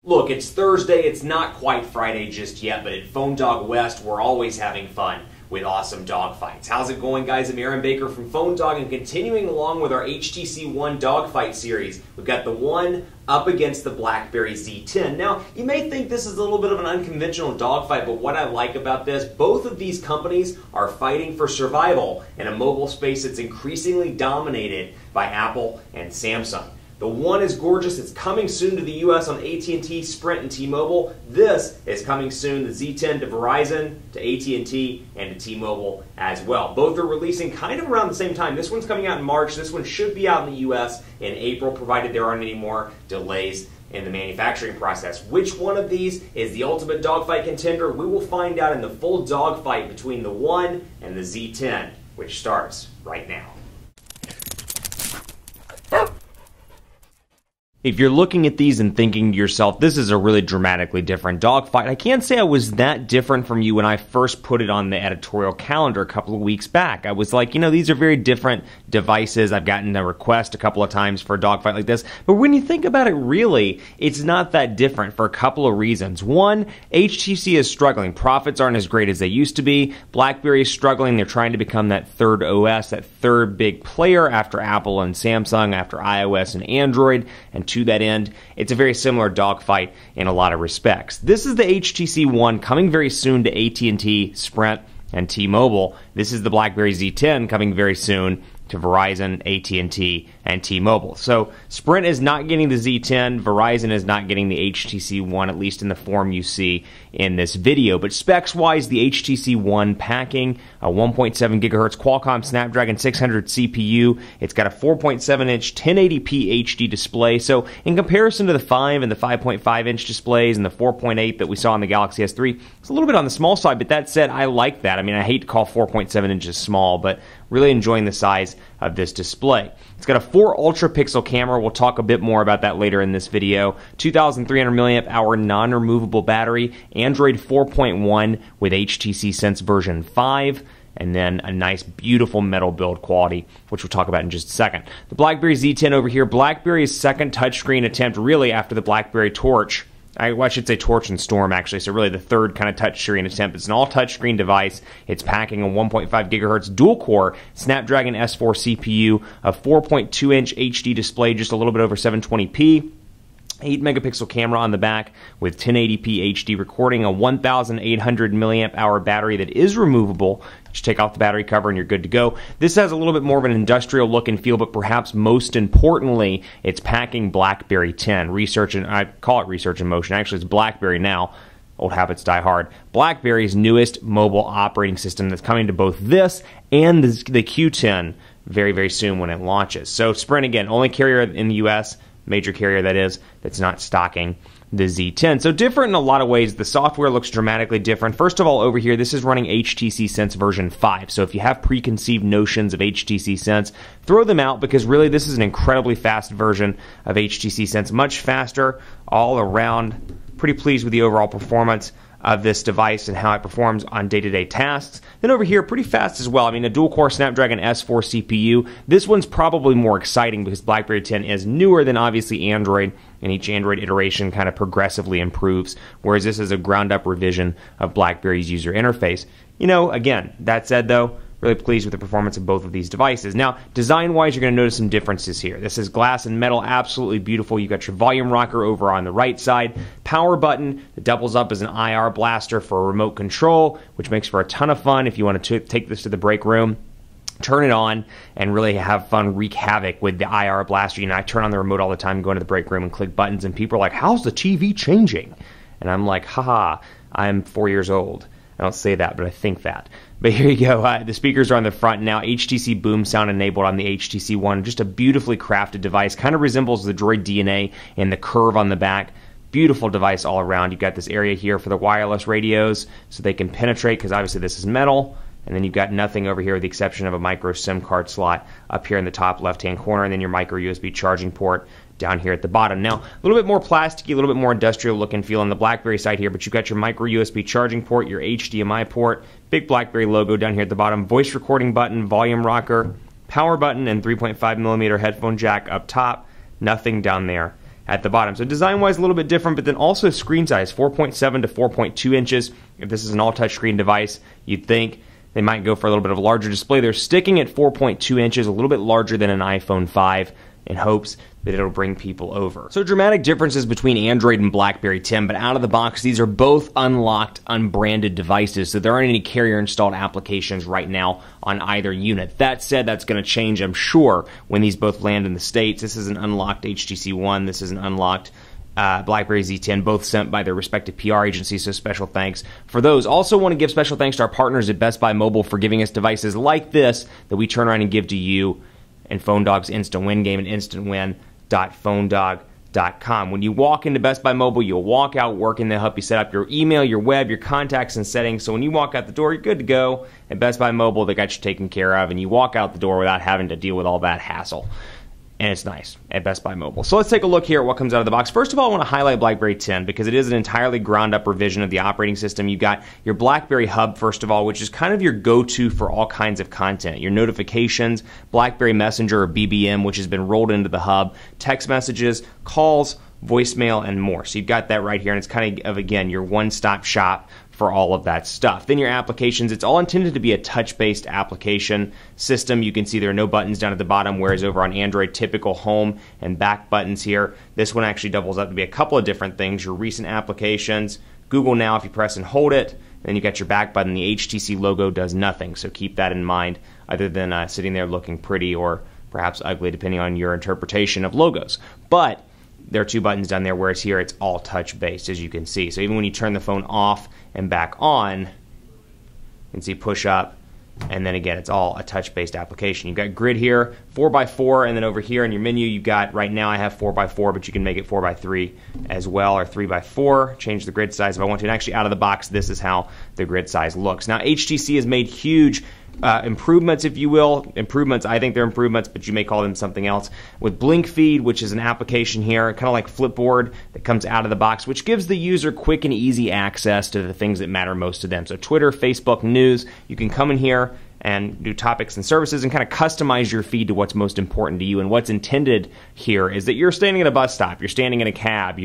Look, it's Thursday, it's not quite Friday just yet, but at PhoneDog West, we're always having fun with awesome dogfights. How's it going, guys? I'm Aaron Baker from PhoneDog, and continuing along with our HTC One dogfight series, we've got the One up against the BlackBerry Z10. Now, you may think this is a little bit of an unconventional dogfight, but what I like about this, both of these companies are fighting for survival in a mobile space that's increasingly dominated by Apple and Samsung. The One is gorgeous. It's coming soon to the US on AT&T, Sprint, and T-Mobile. This is coming soon, the Z10 to Verizon, to AT&T, and to T-Mobile as well. Both are releasing kind of around the same time. This one's coming out in March. This one should be out in the US in April, provided there aren't any more delays in the manufacturing process. Which one of these is the ultimate dogfight contender? We will find out in the full dogfight between the One and the Z10, which starts right now. If you're looking at these and thinking to yourself, this is a really dramatically different dogfight, I can't say I was that different from you when I first put it on the editorial calendar a couple of weeks back. I was like, you know, these are very different devices. I've gotten a request a couple of times for a dogfight like this. But when you think about it, really, it's not that different for a couple of reasons. One, HTC is struggling. Profits aren't as great as they used to be. BlackBerry is struggling. They're trying to become that third OS, that third big player after Apple and Samsung, after iOS and Android. And to that end, it's a very similar dogfight in a lot of respects. This is the HTC One coming very soon to AT&T, Sprint, and T-Mobile. This is the BlackBerry Z10 coming very soon to Verizon, AT&T, and T-Mobile. So Sprint is not getting the Z10, Verizon is not getting the HTC One, at least in the form you see in this video. But specs-wise, the HTC One packing a 1.7 gigahertz Qualcomm Snapdragon 600 CPU. It's got a 4.7-inch 1080p HD display. So in comparison to the 5 and the 5.5-inch displays and the 4.8 that we saw on the Galaxy S3, it's a little bit on the small side, but that said, I like that. I mean, I hate to call 4.7 inches small, but really enjoying the size of this display. It's got a 4 ultra pixel camera. We'll talk a bit more about that later in this video. 2,300 milliamp hour non-removable battery. Android 4.1 with HTC Sense version 5. And then a nice, beautiful metal build quality, which we'll talk about in just a second. The BlackBerry Z10 over here, BlackBerry's second touchscreen attempt, really after the BlackBerry Torch. I should say Torch and Storm, actually, so really the third kind of touchscreen attempt. It's an all-touchscreen device. It's packing a 1.5 gigahertz dual-core Snapdragon S4 CPU, a 4.2-inch HD display, just a little bit over 720p, 8-megapixel camera on the back with 1080p HD recording, a 1,800 milliamp hour battery that is removable. Just take off the battery cover and you're good to go. This has a little bit more of an industrial look and feel, but perhaps most importantly, it's packing BlackBerry 10. Research, and I call it research in motion. Actually, it's BlackBerry now. Old habits die hard. BlackBerry's newest mobile operating system that's coming to both this and the Q10 very, very soon when it launches. So Sprint, again, only carrier in the US, major carrier that is, that's not stocking the Z10. So different in a lot of ways. The software looks dramatically different. First of all, over here, this is running HTC Sense version 5. So if you have preconceived notions of HTC Sense, throw them out, because really this is an incredibly fast version of HTC Sense. Much faster all around. Pretty pleased with the overall performance of this device and how it performs on day-to-day tasks. Then over here, pretty fast as well. I mean, a dual-core Snapdragon S4 CPU. This one's probably more exciting because BlackBerry 10 is newer than obviously Android, and each Android iteration kind of progressively improves, whereas this is a ground-up revision of BlackBerry's user interface. You know, again, that said though, really pleased with the performance of both of these devices. Now, design-wise, you're going to notice some differences here. This is glass and metal, absolutely beautiful. You've got your volume rocker over on the right side. Power button that doubles up as an IR blaster for remote control, which makes for a ton of fun if you want to take this to the break room. Turn it on and really have fun, wreak havoc with the IR blaster. You know, I turn on the remote all the time, go into the break room and click buttons, and people are like, how's the TV changing? And I'm like, haha, I'm 4 years old. I don't say that, but I think that. But here you go. The speakers are on the front now. HTC Boom sound enabled on the HTC One. Just a beautifully crafted device. Kind of resembles the Droid DNA and the curve on the back. Beautiful device all around. You've got this area here for the wireless radios so they can penetrate, because obviously this is metal. And then you've got nothing over here with the exception of a micro SIM card slot up here in the top left-hand corner, and then your micro USB charging port down here at the bottom. Now, a little bit more plasticky, a little bit more industrial look and feel on the BlackBerry side here, but you've got your micro USB charging port, your HDMI port, big BlackBerry logo down here at the bottom, voice recording button, volume rocker, power button, and 3.5mm headphone jack up top. Nothing down there at the bottom. So design-wise, a little bit different, but then also screen size, 4.7 to 4.2 inches. If this is an all-touchscreen device, you'd think they might go for a little bit of a larger display. They're sticking at 4.2 inches, a little bit larger than an iPhone 5, in hopes that it'll bring people over. So dramatic differences between Android and BlackBerry 10, but out of the box, these are both unlocked, unbranded devices, so there aren't any carrier-installed applications right now on either unit. That said, that's going to change, I'm sure, when these both land in the States. This is an unlocked HTC One, this is an unlocked BlackBerry Z10, both sent by their respective PR agencies, so special thanks for those. Also want to give special thanks to our partners at Best Buy Mobile for giving us devices like this that we turn around and give to you and PhoneDog's Instant Win game and instantwin.phonedog.com. When you walk into Best Buy Mobile, you'll walk out working. They'll help you set up your email, your web, your contacts, and settings. So when you walk out the door, you're good to go. At Best Buy Mobile, they got you taken care of, and you walk out the door without having to deal with all that hassle. And it's nice at Best Buy Mobile. So let's take a look here at what comes out of the box. First of all, I want to highlight BlackBerry 10 because it is an entirely ground-up revision of the operating system. You've got your BlackBerry Hub, first of all, which is kind of your go-to for all kinds of content. Your notifications, BlackBerry Messenger or BBM, which has been rolled into the Hub, text messages, calls, voicemail, and more. So you've got that right here, and it's kind of, again, your one-stop shop for all of that stuff. Then your applications, it's all intended to be a touch-based application system. You can see there are no buttons down at the bottom, whereas over on Android, typical home and back buttons here. This one actually doubles up to be a couple of different things. Your recent applications, Google Now if you press and hold it, then you got your back button. The HTC logo does nothing, so keep that in mind, other than sitting there looking pretty or perhaps ugly, depending on your interpretation of logos. But there are two buttons down there, whereas here it's all touch-based, as you can see. So even when you turn the phone off and back on, you can see push up, and then again, it's all a touch-based application. You've got grid here, 4x4, and then over here in your menu, you've got, right now I have 4x4, but you can make it 4x3 as well, or 3x4, change the grid size if I want to. And actually, out of the box, this is how the grid size looks. Now, HTC has made huge improvements, if you will. Improvements, I think they're improvements, but you may call them something else. With Blink Feed, which is an application here, kind of like Flipboard that comes out of the box, which gives the user quick and easy access to the things that matter most to them. So Twitter, Facebook, news, you can come in here and do topics and services and kind of customize your feed to what's most important to you. And what's intended here is that you're standing at a bus stop, you're standing in a cab,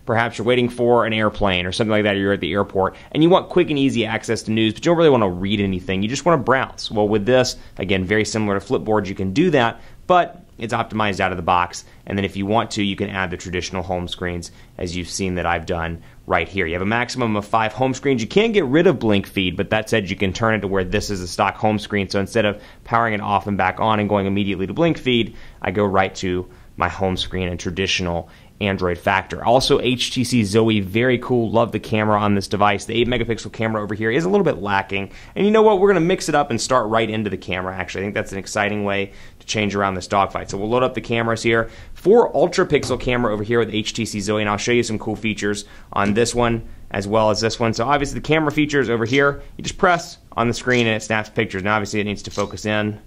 perhaps you're waiting for an airplane or something like that, or you're at the airport, and you want quick and easy access to news, but you don't really want to read anything. You just want to browse. Well, with this, again, very similar to Flipboard, you can do that, but it's optimized out of the box. And then if you want to, you can add the traditional home screens, as you've seen that I've done right here. You have a maximum of 5 home screens. You can get rid of Blink Feed, but that said, you can turn it to where this is a stock home screen. So instead of powering it off and back on and going immediately to Blink Feed, I go right to my home screen and traditional Android factor. Also, HTC Zoe, very cool. Love the camera on this device. The 8-megapixel camera over here is a little bit lacking. And you know what? We're going to mix it up and start right into the camera, actually. I think that's an exciting way to change around this dogfight. So we'll load up the cameras here. 4 ultra-pixel camera over here with HTC Zoe, and I'll show you some cool features on this one as well as this one. So obviously the camera features over here, you just press on the screen and it snaps pictures. Now obviously it needs to focus in,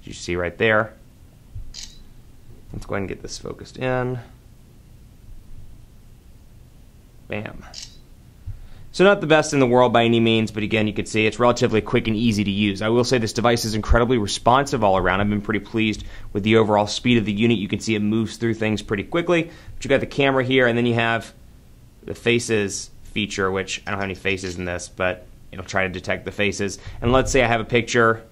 as you see right there. Let's go ahead and get this focused in. Bam. So not the best in the world by any means, but again, you can see it's relatively quick and easy to use. I will say this device is incredibly responsive all around. I've been pretty pleased with the overall speed of the unit. You can see it moves through things pretty quickly. But you got the camera here, and then you have the faces feature, which I don't have any faces in this, but it'll try to detect the faces. And let's say I have a picture,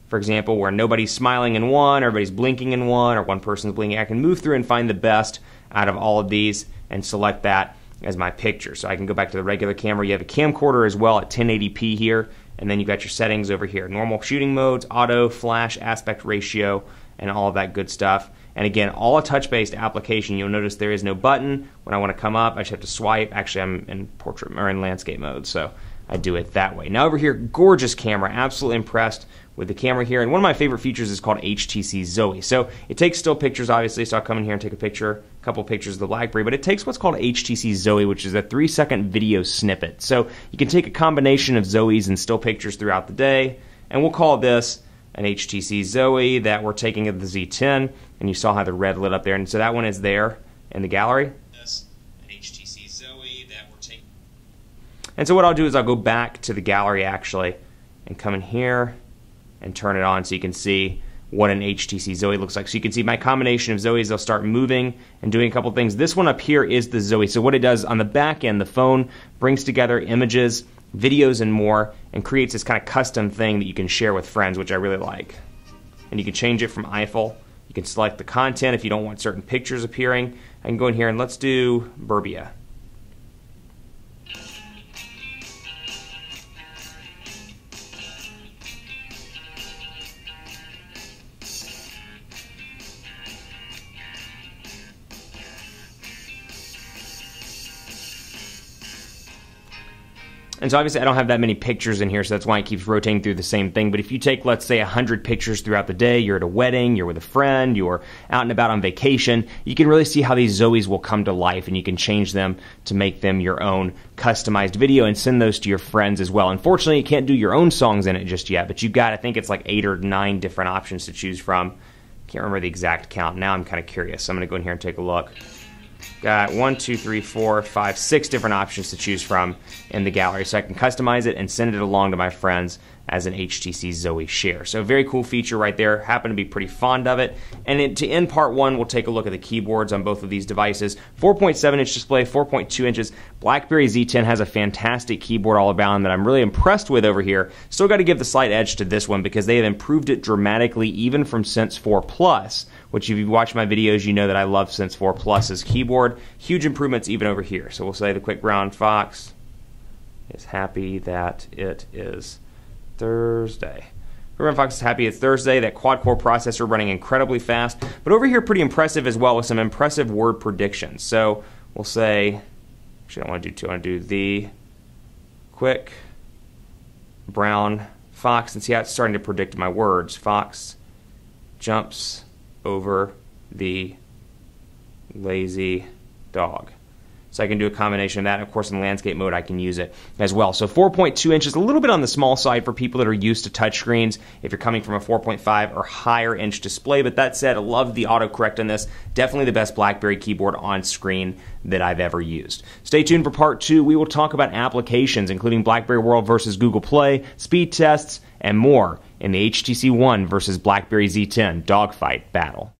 for example, where nobody's smiling in one, everybody's blinking in one, or one person's blinking. I can move through and find the best out of all of these and select that as my picture. So I can go back to the regular camera. You have a camcorder as well at 1080p here, and then you've got your settings over here. Normal shooting modes, auto, flash, aspect ratio, and all of that good stuff. And again, all a touch-based application. You'll notice there is no button. When I want to come up, I just have to swipe. Actually, I'm in portrait or in landscape mode, so I do it that way. Now over here, gorgeous camera. Absolutely impressed with the camera here. And one of my favorite features is called HTC Zoe. So it takes still pictures, obviously, so I'll come in here and take a couple pictures of the BlackBerry, but it takes what's called HTC Zoe, which is a 3-second video snippet. So you can take a combination of Zoes and still pictures throughout the day, and we'll call this an HTC Zoe that we're taking of the Z10, and you saw how the red lit up there, and so that one is there in the gallery. This an HTC Zoe that we're taking. And so what I'll do is I'll go back to the gallery actually, and come in here and turn it on so you can see what an HTC Zoe looks like. So you can see my combination of Zoes, they'll start moving and doing a couple things. This one up here is the Zoe. So what it does on the back end, the phone brings together images, videos, and more, and creates this kind of custom thing that you can share with friends, which I really like. And you can change it from Eiffel. You can select the content if you don't want certain pictures appearing. I can go in here and let's do Burbia. And so obviously I don't have that many pictures in here, so that's why it keeps rotating through the same thing. But if you take, let's say, 100 pictures throughout the day, you're at a wedding, you're with a friend, you're out and about on vacation, you can really see how these Zoes will come to life, and you can change them to make them your own customized video and send those to your friends as well. Unfortunately, you can't do your own songs in it just yet, but you've got, I think it's like 8 or 9 different options to choose from. Can't remember the exact count. Now I'm kind of curious, so I'm going to go in here and take a look. Got 1, 2, 3, 4, 5, 6 different options to choose from in the gallery, so I can customize it and send it along to my friends as an HTC Zoe share. So very cool feature right there. Happen to be pretty fond of it. And to end part one, we'll take a look at the keyboards on both of these devices. 4.7-inch display, 4.2 inches. BlackBerry Z10 has a fantastic keyboard all around that I'm really impressed with over here. Still got to give the slight edge to this one because they have improved it dramatically even from Sense 4 Plus, which if you've watched my videos, you know that I love Sense 4 Plus's keyboard. Huge improvements even over here. So we'll say the quick brown fox is happy that it is Thursday. Brown fox is happy it's Thursday. That quad-core processor running incredibly fast. But over here, pretty impressive as well with some impressive word predictions. So we'll say, actually I don't want to do two. I want to do the quick brown fox and see how it's starting to predict my words. Fox jumps over the lazy dog. So I can do a combination of that. Of course, in landscape mode, I can use it as well. So 4.2 inches, a little bit on the small side for people that are used to touchscreens if you're coming from a 4.5 or higher inch display. But that said, I love the autocorrect on this. Definitely the best BlackBerry keyboard on screen that I've ever used. Stay tuned for part 2. We will talk about applications, including BlackBerry World versus Google Play, speed tests, and more in the HTC One versus BlackBerry Z10 Dogfight battle.